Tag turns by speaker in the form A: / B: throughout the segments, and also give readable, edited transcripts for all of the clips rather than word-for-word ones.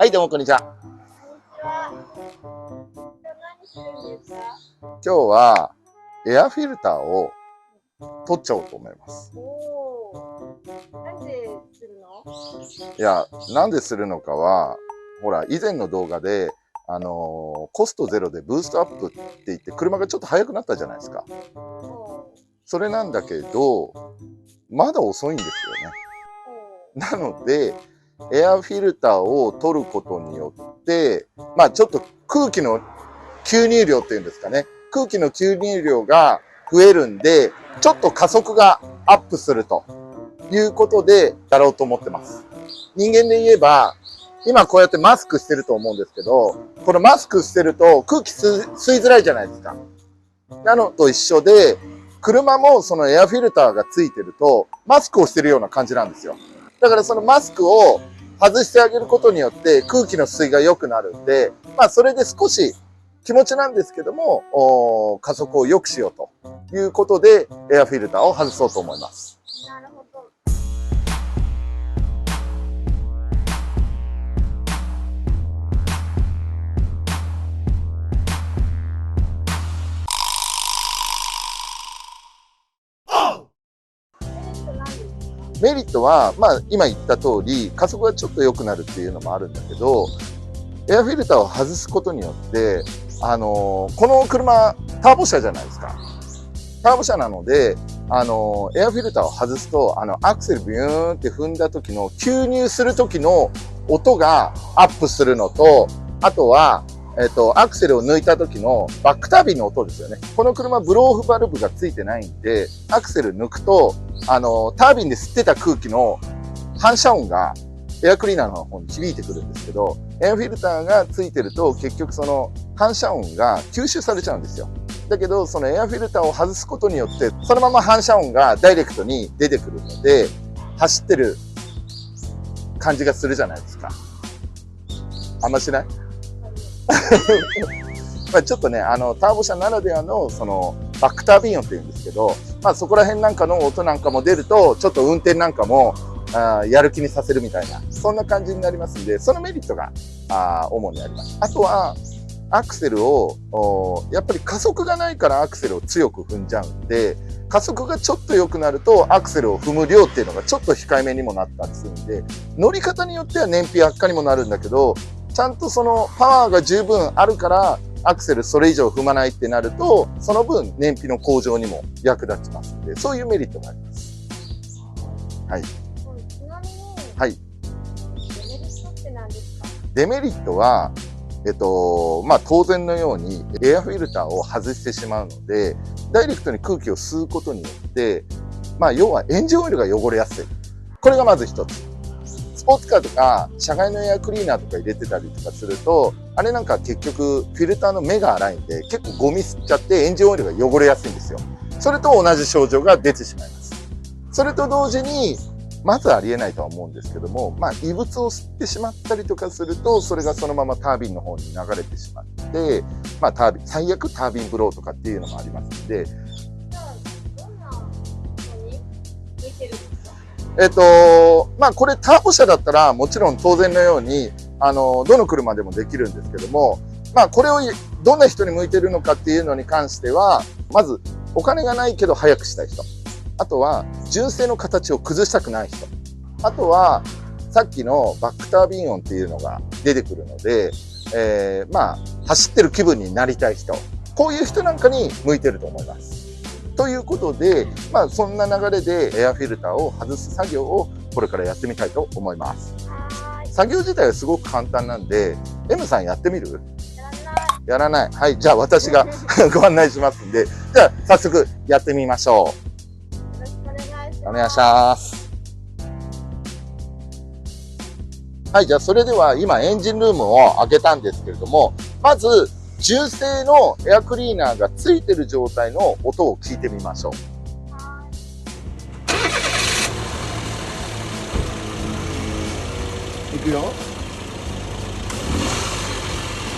A: はい、どうもこんにちは。今日はエアフィルターを取っちゃおうと思います。
B: なんでするの？
A: いや、なんでするのかは、ほら、以前の動画で、コストゼロでブーストアップって言って車がちょっと速くなったじゃないですか。それなんだけど、まだ遅いんですよね。なので、エアフィルターを取ることによって、まあちょっと空気の吸入量っていうんですかね。空気の吸入量が増えるんで、ちょっと加速がアップするということでやろうと思ってます。人間で言えば、今こうやってマスクしてると思うんですけど、このマスクしてると空気吸いづらいじゃないですか。なのと一緒で、車もそのエアフィルターがついてると、マスクをしてるような感じなんですよ。だからそのマスクを外してあげることによって空気の吸いが良くなるんで、まあそれで少し気持ちなんですけども、加速を良くしようということで、エアフィルターを外そうと思います。
B: なるほど。
A: メリットは、まあ今言った通り、加速がちょっと良くなるっていうのもあるんだけど、エアフィルターを外すことによって、この車、ターボ車じゃないですか。ターボ車なので、エアフィルターを外すと、アクセルビューンって踏んだ時の、吸入する時の音がアップするのと、あとは、アクセルを抜いた時のバックタービンの音ですよね。この車、ブローオフバルブがついてないんで、アクセル抜くと、タービンで吸ってた空気の反射音がエアクリーナーの方に響いてくるんですけど、エアフィルターがついてると結局その反射音が吸収されちゃうんですよ。だけど、そのエアフィルターを外すことによって、そのまま反射音がダイレクトに出てくるので、走ってる感じがするじゃないですか。あんましないまあちょっとね、ターボ車ならではの、その、バックタービン音って言うんですけど、まあそこら辺なんかの音なんかも出ると、ちょっと運転なんかも、やる気にさせるみたいな、そんな感じになりますんで、そのメリットが主にあります。あとは、アクセルを、やっぱり加速がないからアクセルを強く踏んじゃうんで、加速がちょっと良くなるとアクセルを踏む量っていうのがちょっと控えめにもなったりするんで、乗り方によっては燃費悪化にもなるんだけど、ちゃんとそのパワーが十分あるからアクセルそれ以上踏まないってなると、その分燃費の向上にも役立ちますんで、そういうメリットがあります。はい。
B: ちなみに、
A: はい。
B: デメリットって何ですか？
A: デメリットは、まあ当然のようにエアフィルターを外してしまうので、ダイレクトに空気を吸うことによって、まあ要はエンジンオイルが汚れやすい。これがまず一つ。スポーツカーとか車外のエアクリーナーとか入れてたりとかすると、あれなんか結局フィルターの目が粗いんで、結構ゴミ吸っちゃってエンジンオイルが汚れやすいんですよ。それと同じ症状が出てしまいます。それと同時に、まずありえないとは思うんですけども、まあ、異物を吸ってしまったりとかすると、それがそのままタービンの方に流れてしまって、まあ、最悪タービンブローとかっていうのもありますので、
B: じゃあ、どんなのに向いてるんですか？
A: まあ、これターボ車だったら、もちろん当然のように、どの車でもできるんですけども、まあ、これをどんな人に向いてるのかっていうのに関しては、まず、お金がないけど早くしたい人。あとは、純正の形を崩したくない人。あとは、さっきのバックタービン音っていうのが出てくるので、まあ、走ってる気分になりたい人。こういう人なんかに向いてると思います。ということで、まあ、そんな流れでエアフィルターを外す作業をこれからやってみたいと思います。作業自体はすごく簡単なんで、M さんやってみる？やらない。はい。じゃあ私がご案内しますんで、じゃあ早速やってみましょう。お願いします。はい、じゃあそれでは今エンジンルームを開けたんですけれども、まず純正のエアクリーナーがついてる状態の音を聞いてみましょう。いくよ。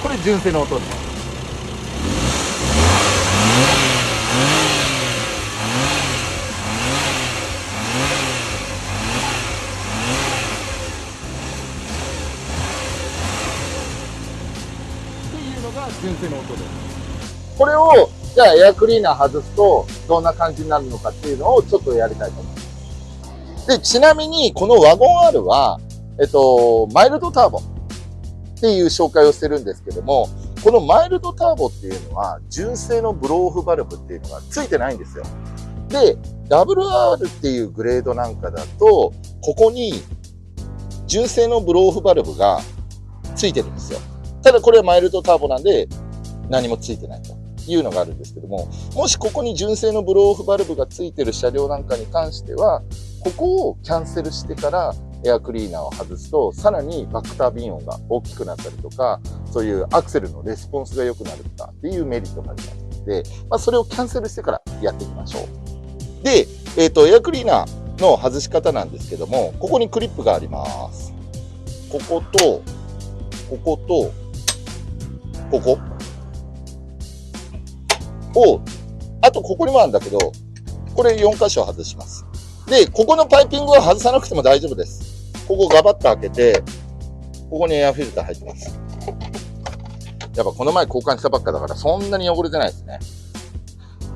A: これ純正の音です。
C: 純正の音で。
A: これを、じゃあエアクリーナー外すと、どんな感じになるのかっていうのをちょっとやりたいと思います。で、ちなみに、このワゴン R は、マイルドターボっていう紹介をしてるんですけども、このマイルドターボっていうのは、純正のブローオフバルブっていうのがついてないんですよ。で、WR っていうグレードなんかだと、ここに純正のブローオフバルブがついてるんですよ。ただこれはマイルドターボなんで何もついてないというのがあるんですけども、もしここに純正のブローオフバルブがついてる車両なんかに関しては、ここをキャンセルしてからエアクリーナーを外すと、さらにバックタービン音が大きくなったりとか、そういうアクセルのレスポンスが良くなるとかっていうメリットがありますので、それをキャンセルしてからやっていきましょう。で、エアクリーナーの外し方なんですけども、ここにクリップがあります。ここと、ここと、ここを、あとここにもあるんだけど、これ4箇所外します。で、ここのパイピングは外さなくても大丈夫です。ここガバッと開けて、ここにエアフィルター入ってます。やっぱこの前交換したばっかだからそんなに汚れてないですね。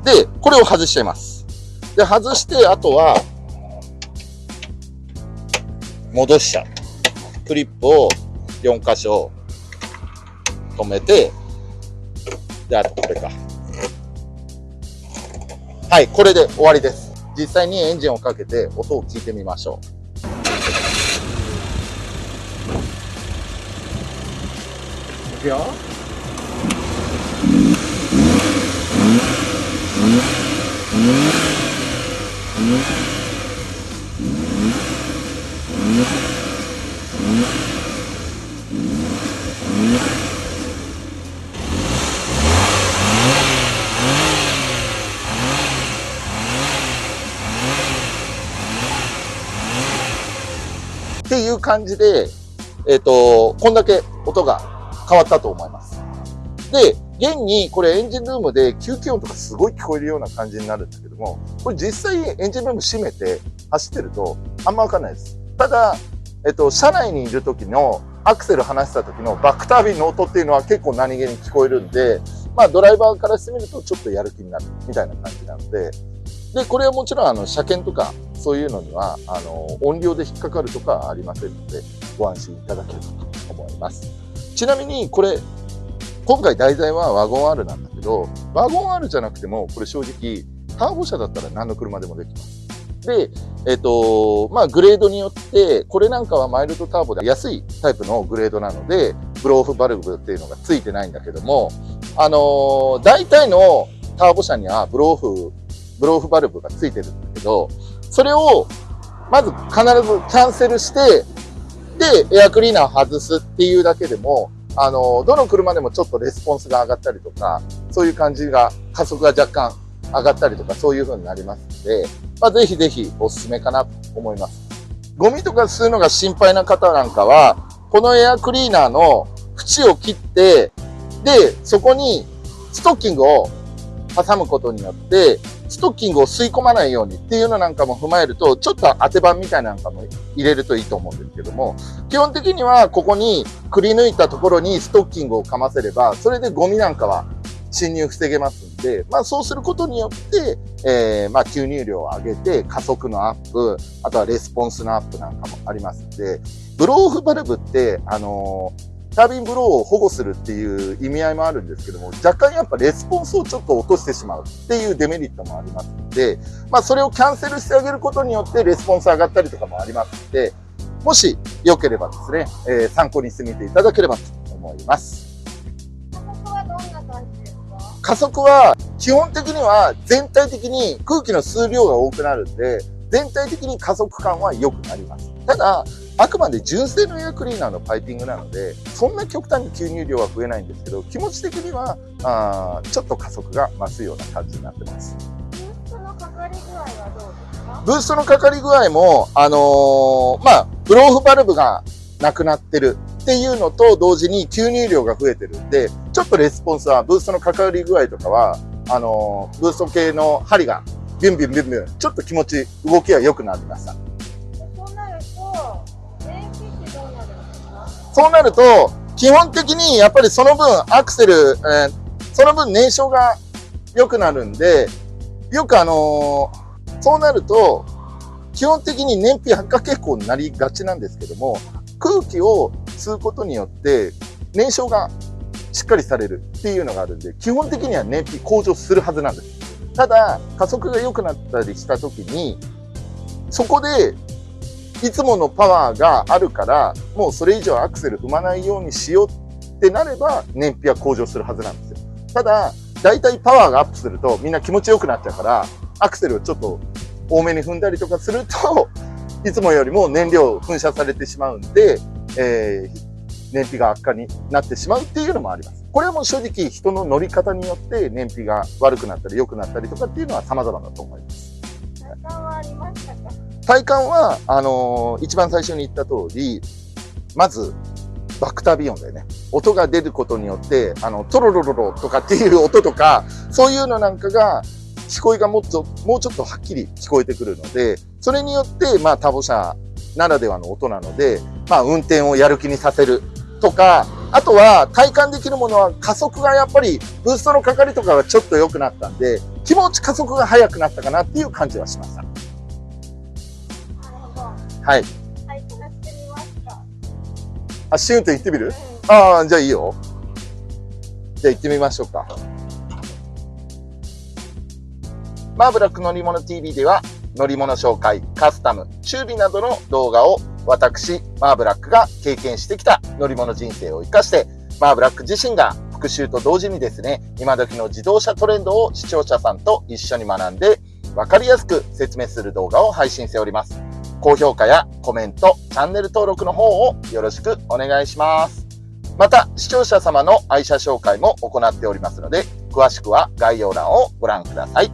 A: で、これを外しちゃいます。で、外して、あとは、戻しちゃう。クリップを4箇所止めて、で、あとこれか。はい、これで終わりです。実際にエンジンをかけて音を聞いてみましょ
C: いくよ。
A: っていう感じで、こんだけ音が変わったと思います。で、現にこれエンジンルームで吸気音とかすごい聞こえるような感じになるんだけども、これ実際エンジンルーム閉めて走ってるとあんまわかんないです。ただ、車内にいる時のアクセル離した時のバックタービンの音っていうのは結構何気に聞こえるんで、ドライバーからしてみるとちょっとやる気になるみたいな感じなので、で、これはもちろん車検とかそういうのには音量で引っかかるとかはありませんので、ご安心いただければと思います。ちなみにこれ、今回題材はワゴン R なんだけど、ワゴン R じゃなくても、これ正直、ターボ車だったら何の車でもできます。で、グレードによって、これなんかはマイルドターボで安いタイプのグレードなので、ブローオフバルブっていうのがついてないんだけども、大体のターボ車にはブローオフバルブがついてるんだけど、それを、まず必ずキャンセルして、で、エアクリーナーを外すっていうだけでも、どの車でもちょっとレスポンスが上がったりとか、そういう感じが、加速が若干上がったりとか、そういう風になりますので、ぜひぜひおすすめかなと思います。ゴミとか吸うのが心配な方なんかは、このエアクリーナーの縁を切って、で、そこにストッキングを挟むことによって、ストッキングを吸い込まないようにっていうのなんかも踏まえると、ちょっと当て板みたいなのなんかも入れるといいと思うんですけども、基本的にはここにくり抜いたところにストッキングをかませれば、それでゴミなんかは侵入防げますんで、そうすることによって、吸入量を上げて加速のアップ、あとはレスポンスのアップなんかもありますんで、ブローオフバルブって、タービンブローを保護するっていう意味合いもあるんですけども、若干やっぱレスポンスをちょっと落としてしまうっていうデメリットもありますので、それをキャンセルしてあげることによってレスポンス上がったりとかもありますので、もしよければですね、参考にしてみていただければと思います。
B: 加速はどんな感じですか？
A: 加速は基本的には全体的に空気の吸う量が多くなるんで、全体的に加速感は良くなります。ただ、あくまで純正のエアクリーナーのパイピングなので、そんな極端に吸入量は増えないんですけど、気持ち的にはちょっと加速が増すような感じになってます。
B: ブーストのかかり具合はどうですか？
A: ブーストのかかり具合も、ブローオフバルブがなくなってるっていうのと同時に吸入量が増えてるんで、ちょっとレスポンスは、ブーストのかかり具合とかは、ブースト系の針がビュンビュンビュンビュン、ちょっと気持ち、動きが良くなりました。
B: そうなると、燃費ってどうなるんですか？
A: そうなると、基本的にやっぱりその分アクセル、その分燃焼が良くなるんで、よくそうなると、基本的に燃費発火傾向になりがちなんですけども、空気を吸うことによって燃焼がしっかりされるっていうのがあるんで、基本的には燃費向上するはずなんです。ただ、加速が良くなったりした時に、そこでいつものパワーがあるから、もうそれ以上アクセル踏まないようにしようってなれば、燃費は向上するはずなんですよ。ただ、だいたいパワーがアップするとみんな気持ちよくなっちゃうから、アクセルをちょっと多めに踏んだりとかすると、いつもよりも燃料を噴射されてしまうんで、燃費が悪化になってしまうっていうのもあります。これはもう正直人の乗り方によって燃費が悪くなったり良くなったりとかっていうのは様々だと思います。
B: 体感はありましたか？
A: 体感は、一番最初に言った通り、まず、バクタービ音だよね。音が出ることによって、トロロロロとかっていう音とか、そういうのなんかが、聞こえがもうちょっとはっきり聞こえてくるので、それによって、まあ、ターボ車ならではの音なので、まあ、運転をやる気にさせるとか、あとは体感できるものは加速がやっぱりブーストのかかりとかがちょっと良くなったんで、気持ち加速が速くなったかなっていう感じはしました。
B: なるほど。
A: はい。
B: 体感してみますか？
A: あ、シューンと行ってみる？ああ、じゃあいいよ。じゃあ行ってみましょうか。マーブラック乗り物 TV では乗り物紹介、カスタム、修備などの動画を私、マーブラックが経験してきた乗り物人生を生かして、マーブラック自身が復習と同時にですね、今時の自動車トレンドを視聴者さんと一緒に学んで、わかりやすく説明する動画を配信しております。高評価やコメント、チャンネル登録の方をよろしくお願いします。また、視聴者様の愛車紹介も行っておりますので、詳しくは概要欄をご覧ください。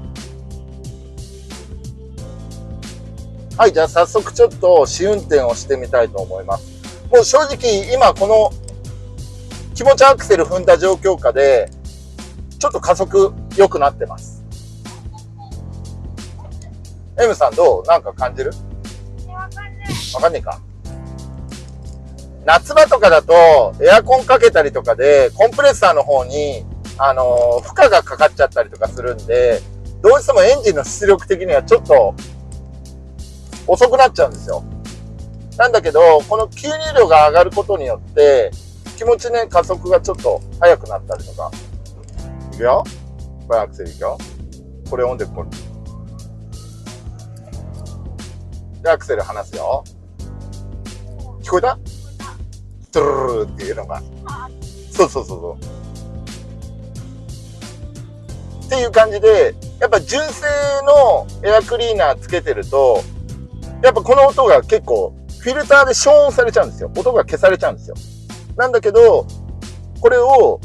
A: はい、じゃあ早速ちょっと試運転をしてみたいと思います。もう正直今この気持ちアクセル踏んだ状況下で、ちょっと加速良くなってます。M さんどう？なんか感じる？
B: わかんない。
A: わかんねえか。夏場とかだとエアコンかけたりとかでコンプレッサーの方に負荷がかかっちゃったりとかするんで、どうしてもエンジンの出力的にはちょっと遅くなっちゃうんですよ。なんだけど、この吸入量が上がることによって、気持ちね、加速がちょっと速くなったりとか。いくよ。これアクセルいくよ。これオンでこれ。で、アクセル離すよ。聞こえた？トゥルルルっていうのが。そうそうそうそう。っていう感じで、やっぱ純正のエアクリーナーつけてると、やっぱこの音が結構フィルターで消音されちゃうんですよ。音が消されちゃうんですよ。なんだけど、これを、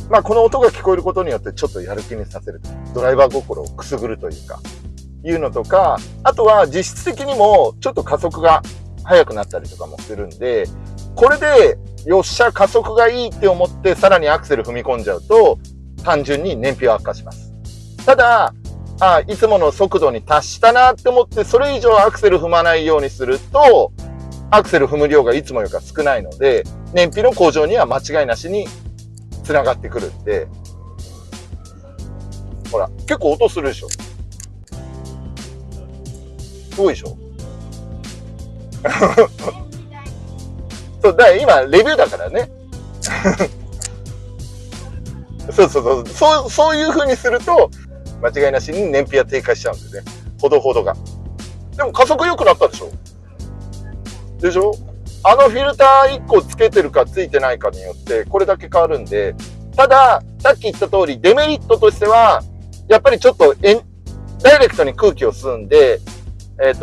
A: まあこの音が聞こえることによってちょっとやる気にさせる。ドライバー心をくすぐるというか、いうのとか、あとは実質的にもちょっと加速が速くなったりとかもするんで、これで、よっしゃ加速がいいって思ってさらにアクセル踏み込んじゃうと、単純に燃費は悪化します。ただ、いつもの速度に達したなって思って、それ以上アクセル踏まないようにすると、アクセル踏む量がいつもよりか少ないので、燃費の向上には間違いなしにつながってくるんで、ほら、結構音するでしょ？すごいでしょ？そう、だから今、レビューだからね。そういう風にすると、間違いなしに燃費は低下しちゃうんですね。ほどほどが。でも加速良くなったでしょ？でしょ？フィルター1個つけてるかついてないかによってこれだけ変わるんで、ただ、さっき言った通りデメリットとしては、やっぱりちょっとダイレクトに空気を吸うんで、エン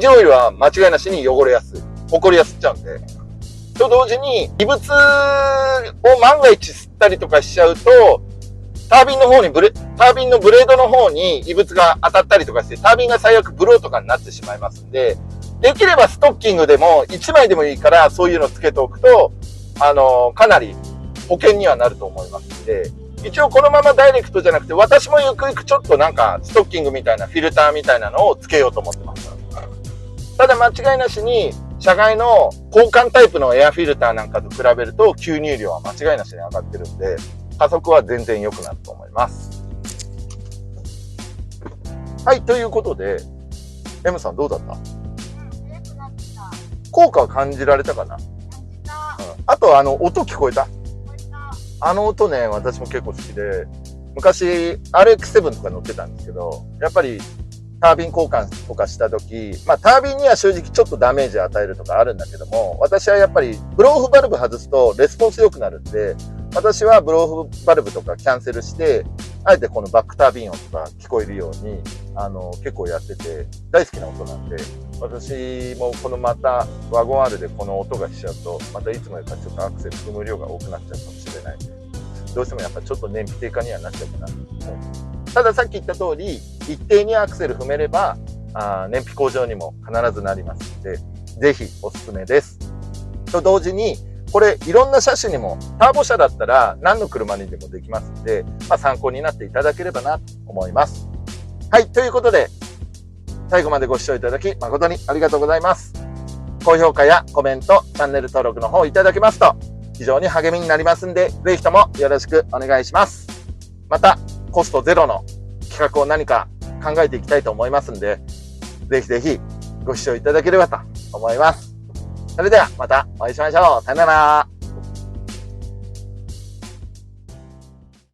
A: ジンオイルは間違いなしに汚れやすい。埃や吸っちゃうんで。と同時に、異物を万が一吸ったりとかしちゃうと、タービンのブレードの方に異物が当たったりとかして、タービンが最悪ブローとかになってしまいますんで、できればストッキングでも1枚でもいいからそういうのつけておくと、かなり保険にはなると思いますんで、一応このままダイレクトじゃなくて、私もゆくゆくちょっとなんかストッキングみたいなフィルターみたいなのをつけようと思ってます。ただ間違いなしに車外の交換タイプのエアフィルターなんかと比べると吸入量は間違いなしに上がってるんで、加速は全然良くなると思います。はい、ということで、M さんどうだった？
B: 速くなってた。
A: 効果は感じられたかな？
B: 感じた。
A: あと音聞こえた？
B: こういった。
A: 音ね、私も結構好きで、昔 RX7 とか乗ってたんですけど、やっぱりタービン交換とかした時、まあタービンには正直ちょっとダメージ与えるとかあるんだけども、私はやっぱりブローフバルブ外すとレスポンス良くなるんで、私はブローフバルブとかキャンセルして、あえてこのバックタービン音とか聞こえるように、結構やってて大好きな音なんで、私もこのまたワゴン R でこの音がしちゃうと、またいつもよりかちょっとアクセル踏む量が多くなっちゃうかもしれない。どうしてもやっぱちょっと燃費低下にはなっちゃうかなと思う。たださっき言った通り、一定にアクセル踏めれば、燃費向上にも必ずなりますので、ぜひおすすめです。と同時に、これいろんな車種にも、ターボ車だったら何の車にでもできますので、参考になっていただければなと思います。はい、ということで、最後までご視聴いただき誠にありがとうございます。高評価やコメント、チャンネル登録の方いただけますと、非常に励みになりますんで、ぜひともよろしくお願いします。また、コストゼロの企画を何か考えていきたいと思いますんで、ぜひぜひご視聴いただければと思います。それではまたお会いしましょう。さよなら。